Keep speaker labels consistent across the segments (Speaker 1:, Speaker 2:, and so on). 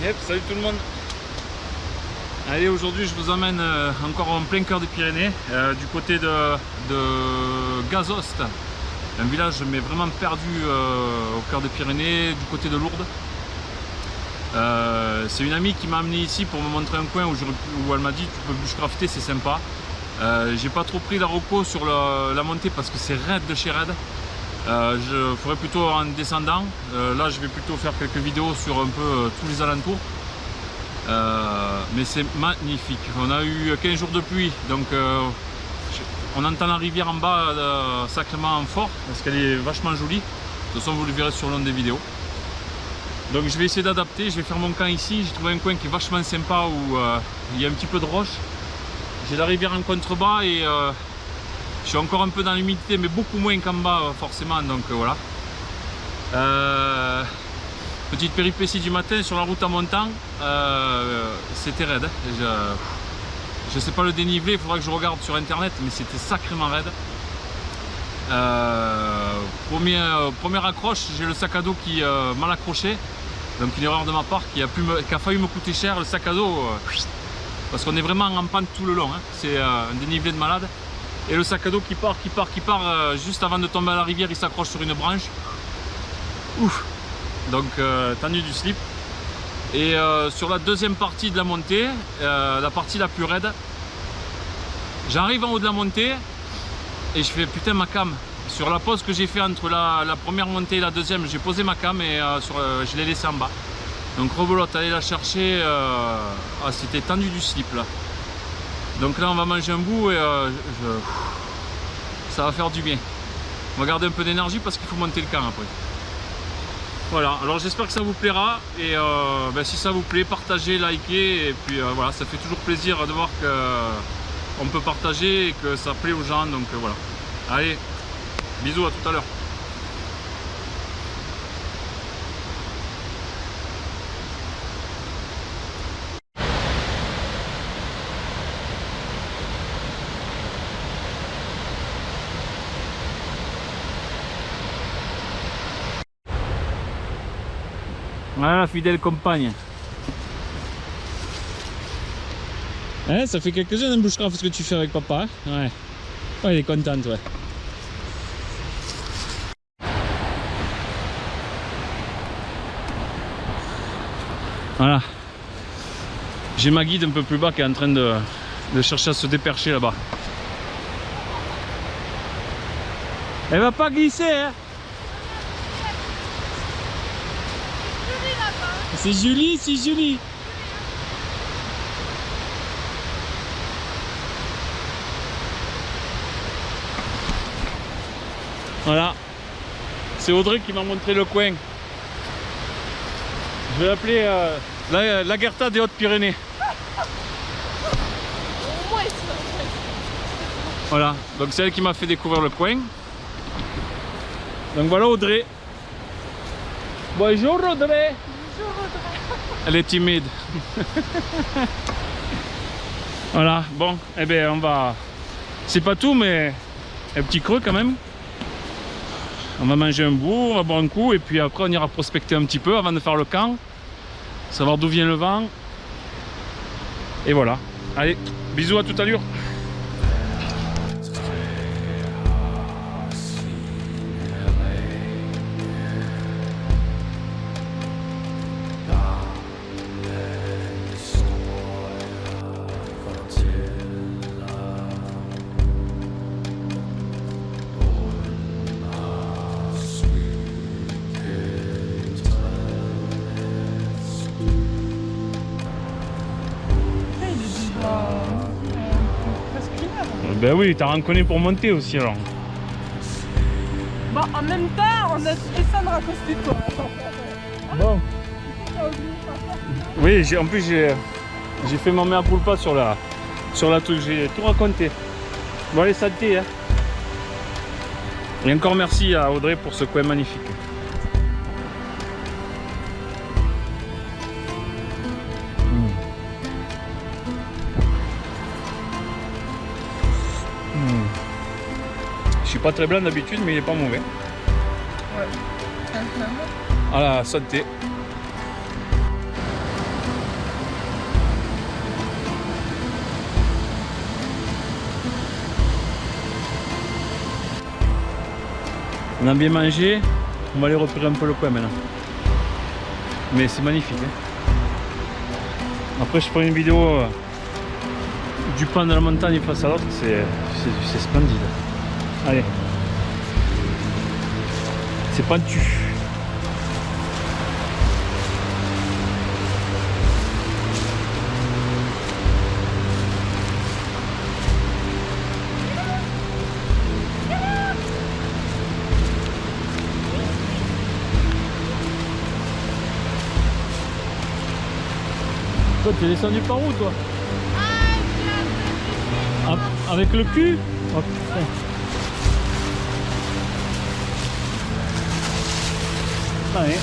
Speaker 1: Yep, salut tout le monde. Allez, aujourd'hui je vous emmène encore en plein cœur des Pyrénées, du côté de Gazost, un village mais vraiment perdu au cœur des Pyrénées, du côté de Lourdes. C'est une amie qui m'a amené ici pour me montrer un coin où elle m'a dit tu peux bushcrafter, c'est sympa. J'ai pas trop pris la reco sur la montée parce que c'est raide de chez raide. Je ferai plutôt en descendant. Là je vais plutôt faire quelques vidéos sur un peu tous les alentours. Mais c'est magnifique. On a eu 15 jours de pluie, donc on entend la rivière en bas sacrément fort parce qu'elle est vachement jolie. De toute façon vous le verrez sur l'un des vidéos. Donc je vais essayer d'adapter, je vais faire mon camp ici. J'ai trouvé un coin qui est vachement sympa où il y a un petit peu de roche. J'ai la rivière en contrebas et je suis encore un peu dans l'humidité, mais beaucoup moins qu'en bas forcément, donc voilà. Petite péripétie du matin sur la route en montant, c'était raide. Je sais pas le dénivelé, il faudra que je regarde sur internet, mais c'était sacrément raide. Première accroche, j'ai le sac à dos qui mal accroché, donc une erreur de ma part qui a failli me coûter cher. Le sac à dos, parce qu'on est vraiment en pente tout le long, hein. C'est un dénivelé de malade. Et le sac à dos qui part, juste avant de tomber à la rivière, il s'accroche sur une branche. Ouf. Donc tendu du slip. Et sur la deuxième partie de la montée, la partie la plus raide, j'arrive en haut de la montée et je fais putain ma cam. Sur la pause que j'ai fait entre la première montée et la deuxième, j'ai posé ma cam et je l'ai laissée en bas. Donc rebelote, aller la chercher, c'était tendu du slip là. Donc là on va manger un bout et ça va faire du bien. On va garder un peu d'énergie parce qu'il faut monter le camp après. Voilà, alors j'espère que ça vous plaira et si ça vous plaît, partagez, likez et puis voilà, ça fait toujours plaisir de voir qu'on peut partager et que ça plaît aux gens, donc voilà. Allez, bisous, à tout à l'heure. Voilà, fidèle compagne. Hein, ça fait quelques heures d'un bushcraft ce que tu fais avec papa, hein. Ouais. Ouais, il est content, ouais. Voilà. J'ai ma guide un peu plus bas qui est en train de chercher à se dépercher là-bas. Elle va pas glisser, hein. C'est Julie, c'est Julie. Voilà. C'est Audrey qui m'a montré le coin. Je vais l'appeler la Gerta des Hautes-Pyrénées. Voilà, donc c'est elle qui m'a fait découvrir le coin. Donc voilà Audrey. Bonjour Audrey. Elle est timide. Voilà, bon, eh bien on va... C'est pas tout, mais un petit creux quand même. On va manger un bout, on va boire un coup, et puis après on ira prospecter un petit peu avant de faire le camp. Savoir d'où vient le vent. Et voilà. Allez, bisous, à toute allure. Ben oui, t'as reconnu pour monter aussi alors.
Speaker 2: Bah en même temps, on a descendre à cause de toi.
Speaker 1: Bon. Oui, en plus j'ai fait mon mea culpa sur la truc, j'ai tout raconté. Bon allez, santé, hein. Et encore merci à Audrey pour ce coin magnifique. Je suis pas très blanc d'habitude, mais il est pas mauvais.
Speaker 2: Ouais.
Speaker 1: Voilà, santé. On a bien mangé, on va aller repérer un peu le coin maintenant. Mais c'est magnifique. Hein. Après je prends une vidéo du pan de la montagne face à l'autre, c'est splendide. Allez. C'est pentu. Toi, t'es descendu par où, toi? Avec le cul? Oh, putain. Allez.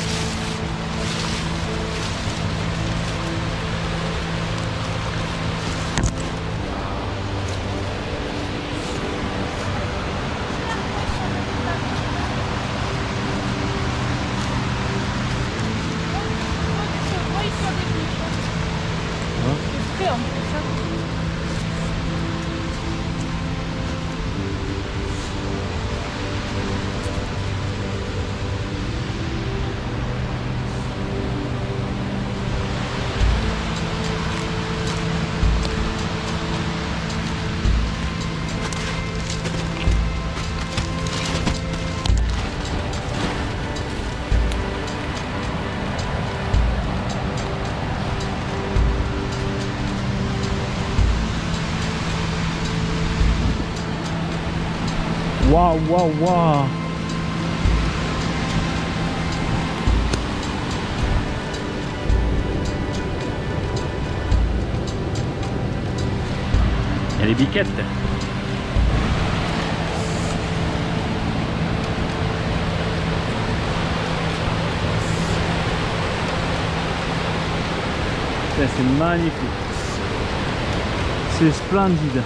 Speaker 1: Waouh, waouh, waouh! Il y a les biquettes. C'est magnifique. C'est splendide.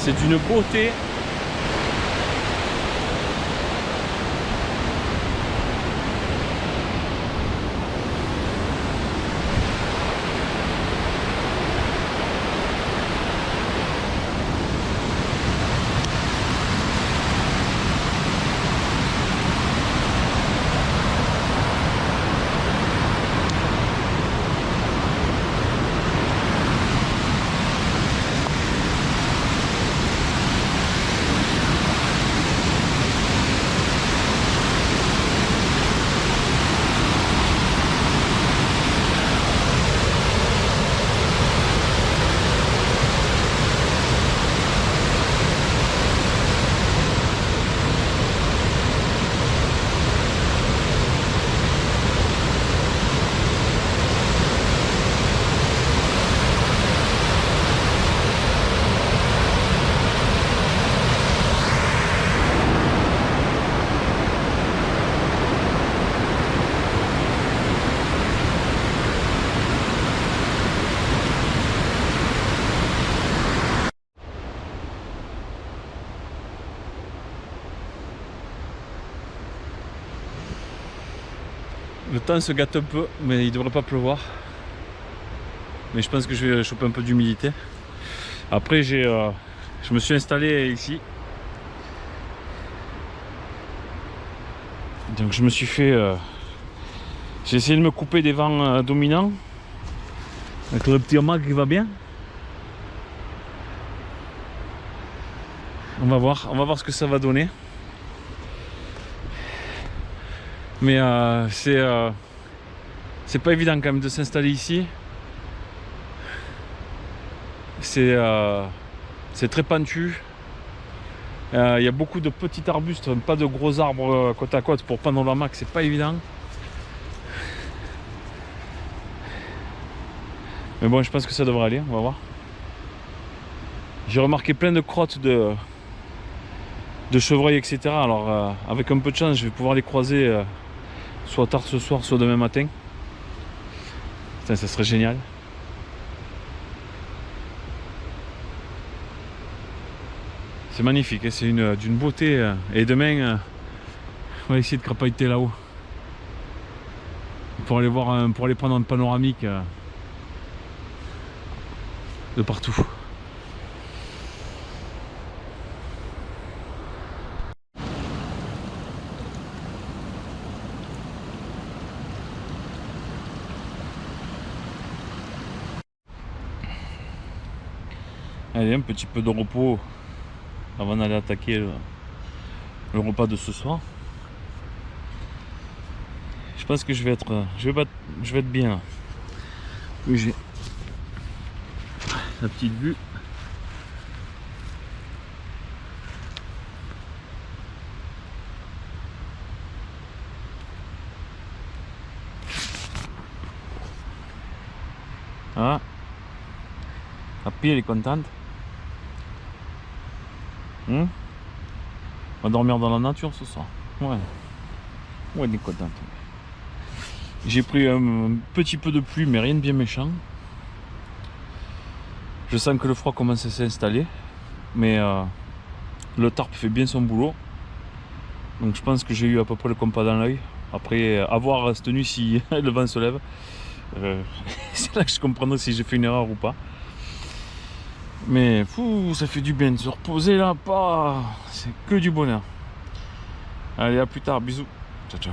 Speaker 1: C'est d'une beauté. Le temps se gâte un peu, mais il devrait pas pleuvoir. Mais je pense que je vais choper un peu d'humidité. Après, je me suis installé ici. Donc je me suis fait... j'ai essayé de me couper des vents dominants. Avec le petit hamac qui va bien. On va voir ce que ça va donner. Mais c'est pas évident quand même de s'installer ici. C'est très pentu. Il y a beaucoup de petits arbustes, pas de gros arbres côte à côte pour prendre le hamac, c'est pas évident. Mais bon, je pense que ça devrait aller, on va voir. J'ai remarqué plein de crottes de chevreuils, etc. Alors avec un peu de chance, je vais pouvoir les croiser soit tard ce soir, soit demain matin. Putain, ça serait génial. C'est magnifique, hein, c'est d'une beauté. Et demain, On va essayer de crapahuter là-haut. Pour aller voir pour aller prendre un panoramique de partout. Allez, un petit peu de repos avant d'aller attaquer le repas de ce soir. Je pense que je vais être bien là. Oui, j'ai la petite vue. Ah, la pile est contente. On va dormir dans la nature ce soir. Ouais, elle est contente. J'ai pris un petit peu de pluie, mais rien de bien méchant. Je sens que le froid commence à s'installer, mais le tarp fait bien son boulot. Donc je pense que j'ai eu à peu près le compas dans l'œil. Après, à voir cette nuit si le vent se lève. C'est là que je comprendrai si j'ai fait une erreur ou pas. Mais fou, ça fait du bien de se reposer là, pas. C'est que du bonheur. Allez, à plus tard, bisous. Ciao, ciao.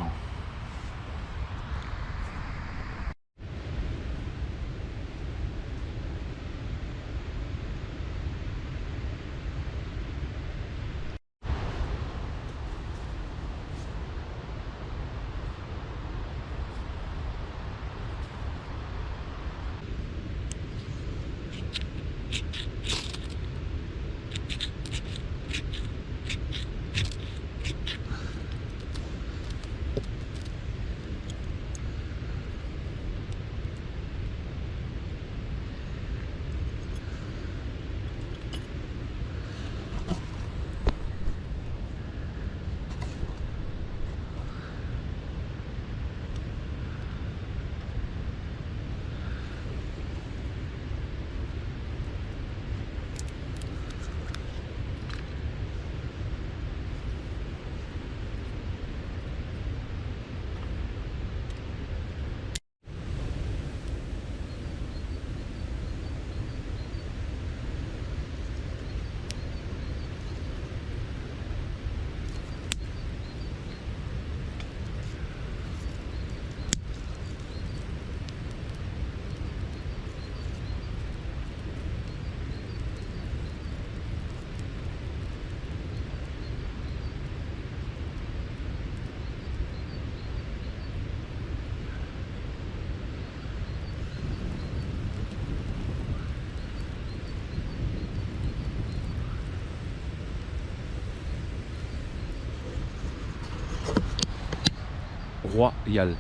Speaker 1: Royal.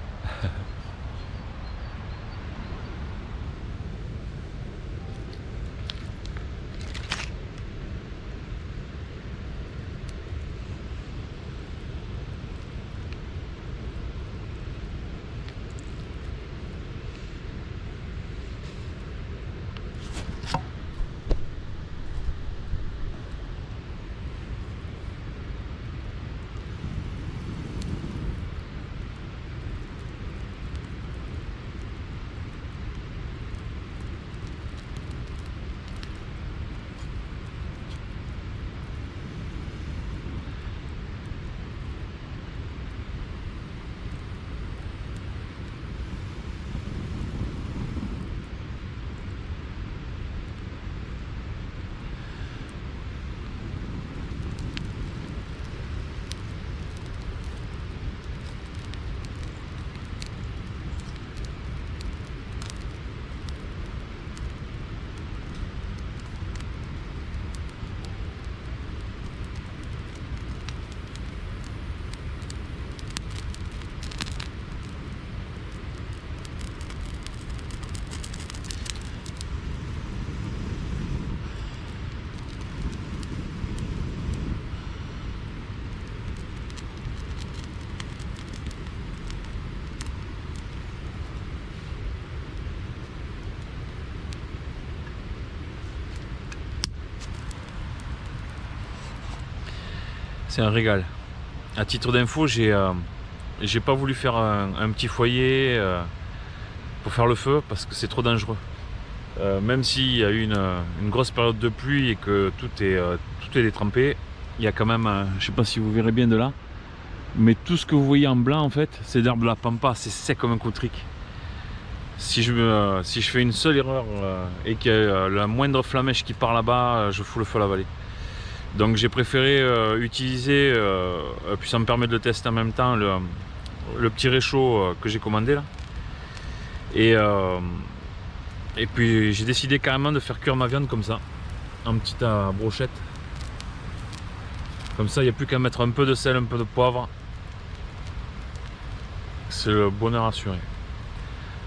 Speaker 1: C'est un régal. à titre d'info, j'ai pas voulu faire un petit foyer pour faire le feu parce que c'est trop dangereux. Même s'il y a eu une grosse période de pluie et que tout est détrempé, il y a quand même, je sais pas si vous verrez bien de là, mais tout ce que vous voyez en blanc en fait, c'est d'herbe de la pampa, c'est sec comme un cotric. Si je fais une seule erreur et qu'il y a la moindre flamèche qui part là-bas, je fous le feu à la vallée. Donc j'ai préféré utiliser, puis ça me permet de le tester en même temps, le petit réchaud que j'ai commandé là. Et puis j'ai décidé carrément de faire cuire ma viande comme ça, en petite brochette. Comme ça, il n'y a plus qu'à mettre un peu de sel, un peu de poivre. C'est le bonheur assuré.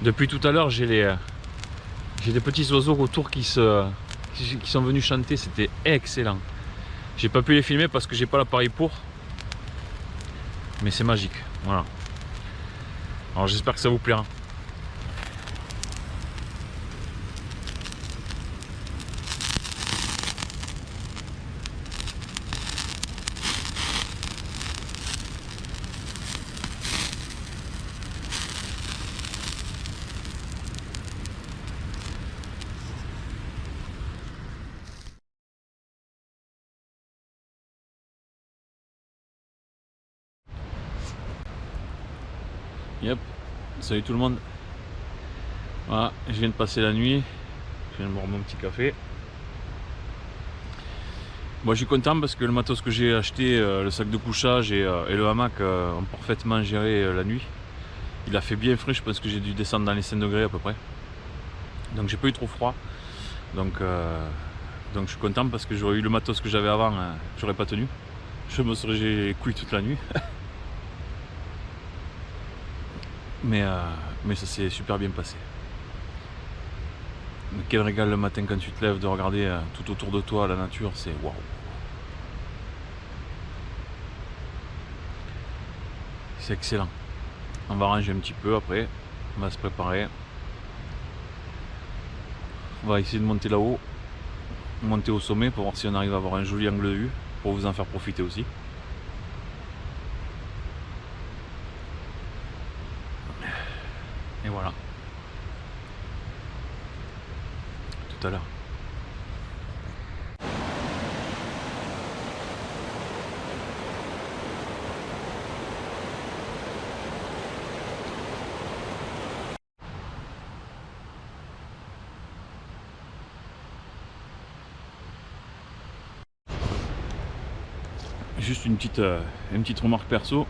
Speaker 1: Depuis tout à l'heure, j'ai des petits oiseaux autour qui sont venus chanter, c'était excellent. J'ai pas pu les filmer parce que j'ai pas l'appareil pour. Mais c'est magique, voilà. Alors j'espère que ça vous plaira. Yep, salut tout le monde. Voilà, je viens de passer la nuit. Je viens de boire mon petit café. Moi je suis content parce que le matos que j'ai acheté, le sac de couchage et le hamac ont parfaitement géré la nuit. Il a fait bien frais, je pense que j'ai dû descendre dans les 5 degrés à peu près. Donc j'ai pas eu trop froid. Donc je suis content parce que j'aurais eu le matos que j'avais avant, j'aurais pas tenu. Je me serais les couilles toute la nuit. Mais ça s'est super bien passé. Mais quel régal le matin quand tu te lèves de regarder tout autour de toi la nature, c'est waouh. C'est excellent. On va ranger un petit peu après, on va se préparer. On va essayer de monter là-haut, monter au sommet pour voir si on arrive à avoir un joli angle de vue, pour vous en faire profiter aussi. Et voilà. Tout à l'heure. Juste une petite remarque perso,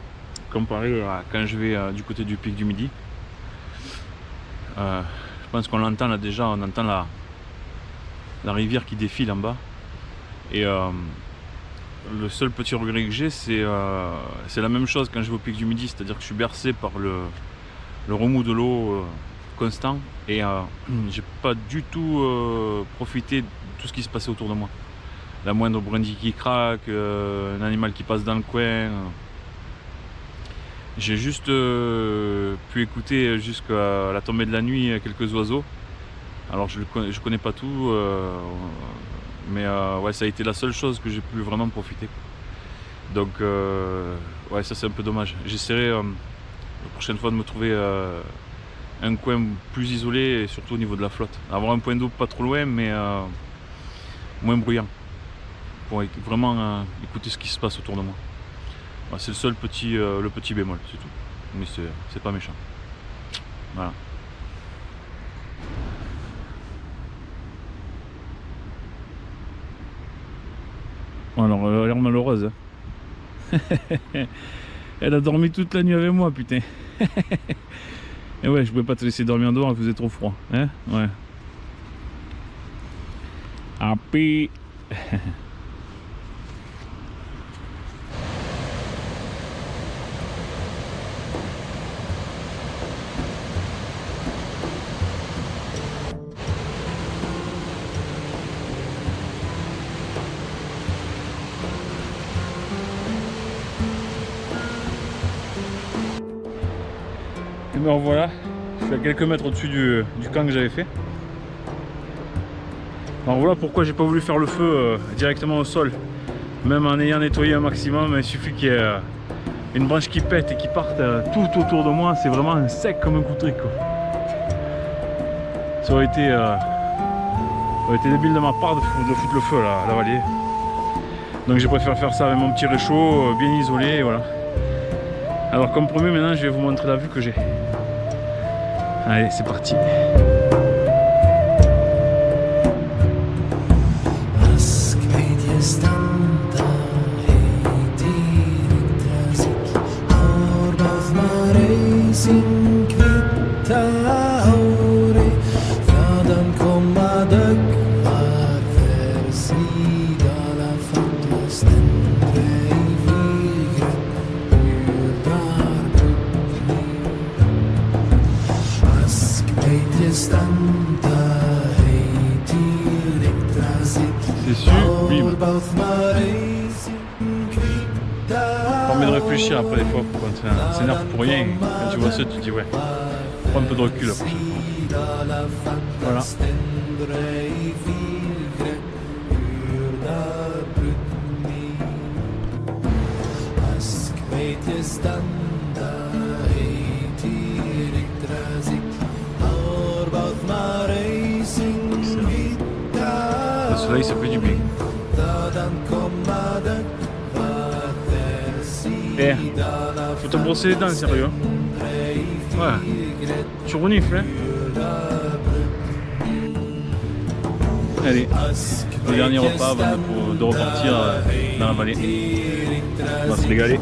Speaker 1: comparé à quand je vais du côté du pic du Midi. Je pense qu'on l'entend là déjà, on entend la rivière qui défile en bas. Et le seul petit regret que j'ai, c'est la même chose quand je vais au pic du Midi, c'est-à-dire que je suis bercé par le remous de l'eau constant et j'ai pas du tout profité de tout ce qui se passait autour de moi. La moindre brindille qui craque, un animal qui passe dans le coin. J'ai juste pu écouter jusqu'à la tombée de la nuit quelques oiseaux. Alors je connais pas tout, mais ouais, ça a été la seule chose que j'ai pu vraiment profiter. Donc ouais, ça c'est un peu dommage. J'essaierai la prochaine fois de me trouver un coin plus isolé et surtout au niveau de la flotte. Avoir un point d'eau pas trop loin mais moins bruyant. Pour vraiment écouter ce qui se passe autour de moi. Ouais, c'est le seul le petit bémol, c'est tout. Mais c'est pas méchant. Voilà. Alors, elle a l'air malheureuse. Elle a dormi toute la nuit avec moi, putain. Et ouais, je pouvais pas te laisser dormir dehors, il faisait trop froid. Hein? Ouais. Happy. Et ben voilà, je suis à quelques mètres au-dessus du camp que j'avais fait. Alors voilà pourquoi j'ai pas voulu faire le feu directement au sol. Même en ayant nettoyé un maximum, il suffit qu'il y ait une branche qui pète et qui parte tout autour de moi, c'est vraiment sec comme un coup de tricot. Ça aurait été débile de ma part de foutre le feu là, à la vallée. Donc j'ai préféré faire ça avec mon petit réchaud, bien isolé, et voilà. Alors comme promis, maintenant je vais vous montrer la vue que j'ai. Allez, c'est parti. C'est sublime. Pas envie de réfléchir après des fois quand on s'énerve pour rien. Quand tu vois ça, tu te dis ouais, prends un peu de recul la prochaine fois. Voilà. Le soleil, ça fait du bien. Eh, faut te brosser les dents, sérieux. Ouais. Tu renifles, hein. Allez, le dernier repas avant de repartir dans la vallée. On va se régaler.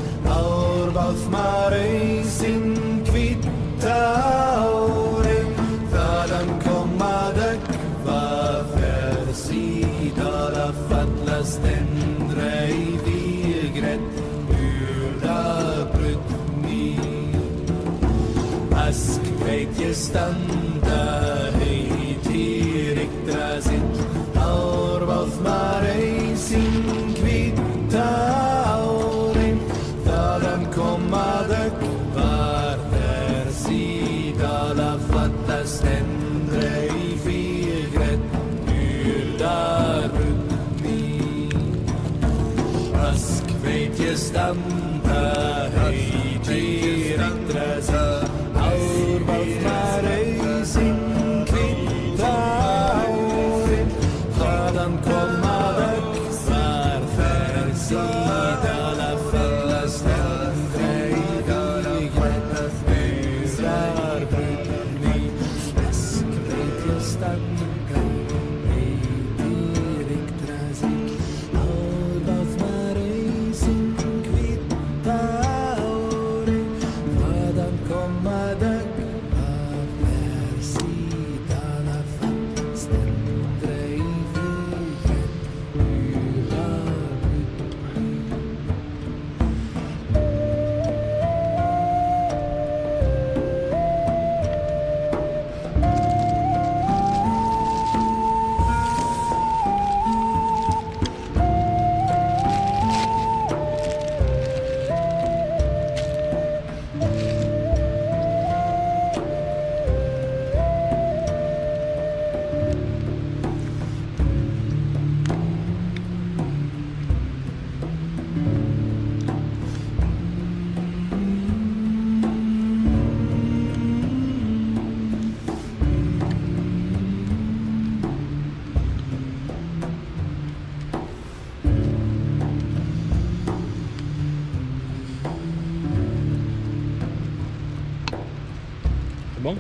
Speaker 1: C'est bon?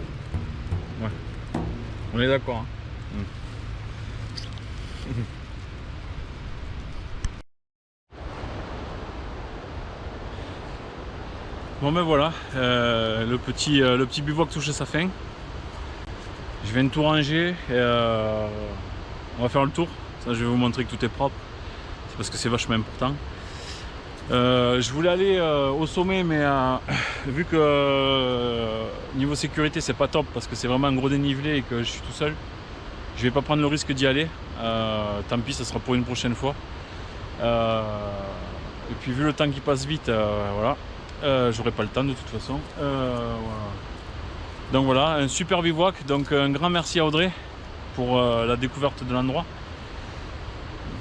Speaker 1: Ouais. On est d'accord. Hein. Bon ben voilà, le petit bivouac touche à sa fin. Je viens de tout ranger et on va faire le tour. Ça, je vais vous montrer que tout est propre. C'est parce que c'est vachement important. Je voulais aller au sommet, mais vu que niveau sécurité c'est pas top parce que c'est vraiment un gros dénivelé et que je suis tout seul, je vais pas prendre le risque d'y aller. Tant pis, ça sera pour une prochaine fois. Et puis vu le temps qui passe vite, voilà, j'aurai pas le temps de toute façon. Voilà. Donc voilà, un super bivouac. Donc un grand merci à Audrey pour la découverte de l'endroit.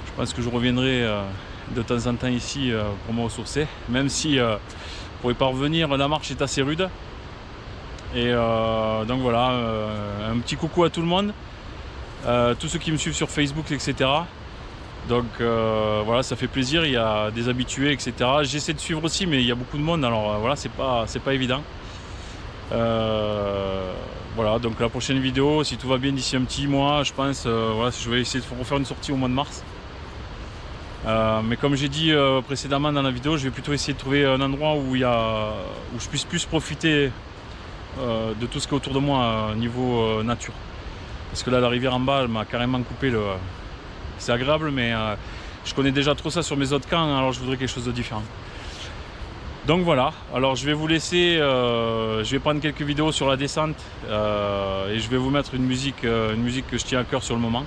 Speaker 1: Je pense que je reviendrai de temps en temps ici pour me ressourcer, même si Pour y parvenir, la marche est assez rude. Et donc voilà, un petit coucou à tout le monde, tous ceux qui me suivent sur Facebook, etc. Donc voilà, ça fait plaisir, il y a des habitués, etc. J'essaie de suivre aussi, mais il y a beaucoup de monde, alors voilà, c'est pas évident. Voilà, donc la prochaine vidéo, si tout va bien d'ici un petit mois, je pense, voilà, je vais essayer de refaire une sortie au mois de mars. Mais comme j'ai dit précédemment dans la vidéo, je vais plutôt essayer de trouver un endroit où je puisse plus profiter de tout ce qui est autour de moi niveau nature. Parce que là, la rivière en bas, elle m'a carrément coupé le... C'est agréable, mais je connais déjà trop ça sur mes autres camps, alors je voudrais quelque chose de différent. Donc voilà, alors je vais vous laisser, je vais prendre quelques vidéos sur la descente et je vais vous mettre une musique que je tiens à cœur sur le moment.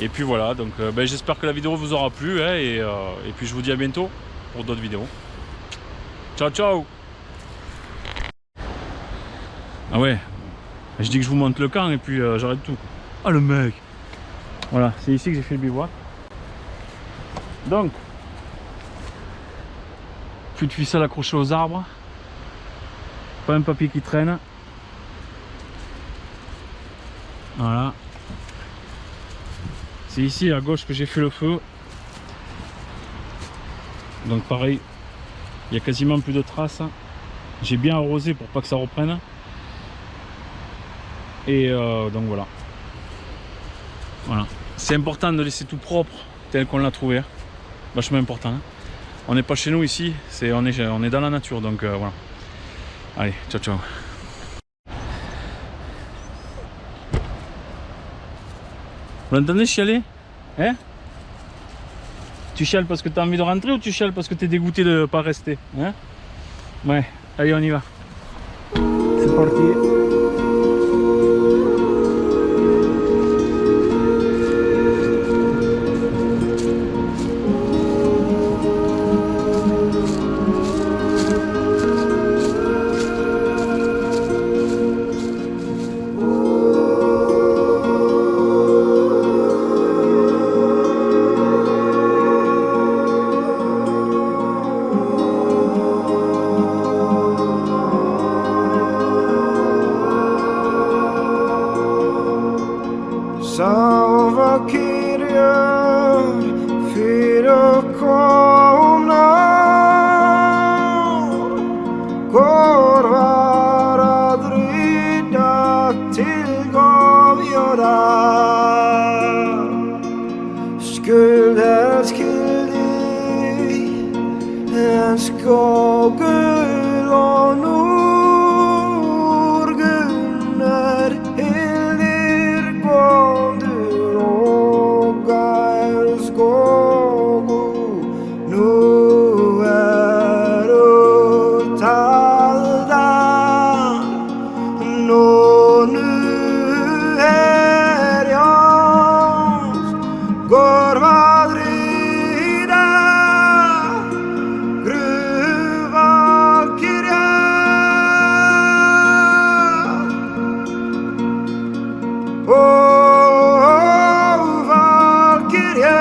Speaker 1: Et puis voilà, donc j'espère que la vidéo vous aura plu, hein, et puis je vous dis à bientôt pour d'autres vidéos. Ciao ciao. Ah ouais, je dis que je vous montre le camp et puis j'arrête tout. Ah le mec. Voilà, c'est ici que j'ai fait le bivouac. Donc, plus de ficelle accrochée aux arbres. Pas un papier qui traîne. Voilà. C'est ici à gauche que j'ai fait le feu. Donc pareil, il y a quasiment plus de traces. J'ai bien arrosé pour pas que ça reprenne. Et donc voilà. Voilà. C'est important de laisser tout propre tel qu'on l'a trouvé. Vachement important. Hein. On n'est pas chez nous ici, on est dans la nature, donc voilà. Allez, ciao ciao. Vous l'entendez chialer? Hein? Tu chiales parce que tu as envie de rentrer ou tu chiales parce que tu es dégoûté de ne pas rester? Hein? Ouais, allez on y va. C'est parti.
Speaker 3: Salva Kyrie, fyrakomna, korvar att rida tillgav göra. Skuld är skyldig, en skogel och Norgun är heldir gåndur och älskogo. Nu är uttaldan, nu är jag går vadrida Valkyria. Valkyria.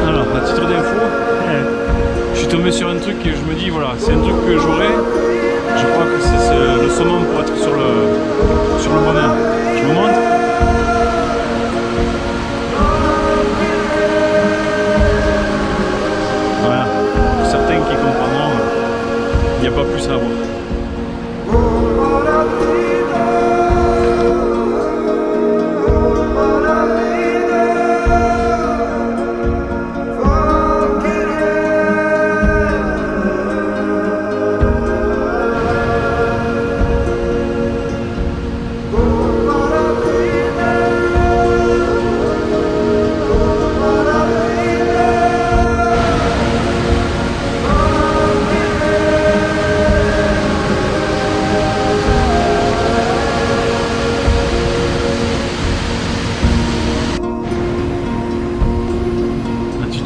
Speaker 1: Alors, à titre d'info, je suis tombé sur un truc et je me dis voilà, c'est un truc que j'aurais. Je crois que c'est le summum pour être sur le bonheur. Je vous montre. Voilà, pour certains qui comprendront, il n'y a pas plus à voir.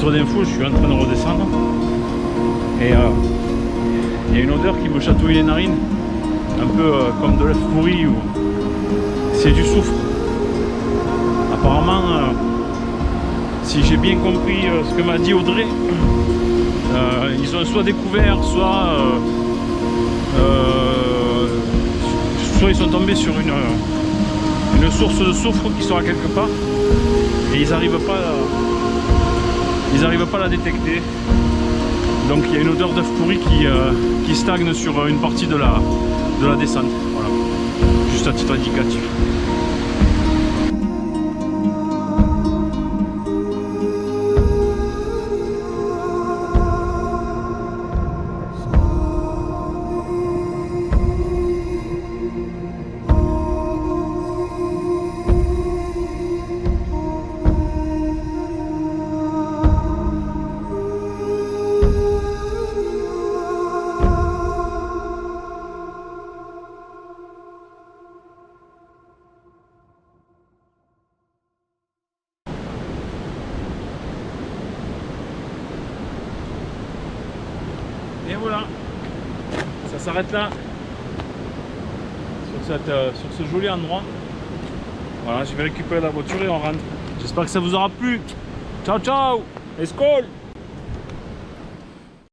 Speaker 1: titre d'info, je suis en train de redescendre. Et il y a une odeur qui me chatouille les narines. Un peu comme de l'œuf pourri ou c'est du soufre. Apparemment, si j'ai bien compris ce que m'a dit Audrey, ils ont soit découvert, soit ils sont tombés sur une source de soufre qui sera quelque part et ils n'arrivent pas à la détecter. Donc il y a une odeur d'œuf pourri qui stagne sur une partie de la descente. Voilà, juste à titre indicatif. Et voilà, ça s'arrête là, sur ce joli endroit. Voilà, je vais récupérer la voiture et on rentre. J'espère que ça vous aura plu. Ciao ciao, et skål!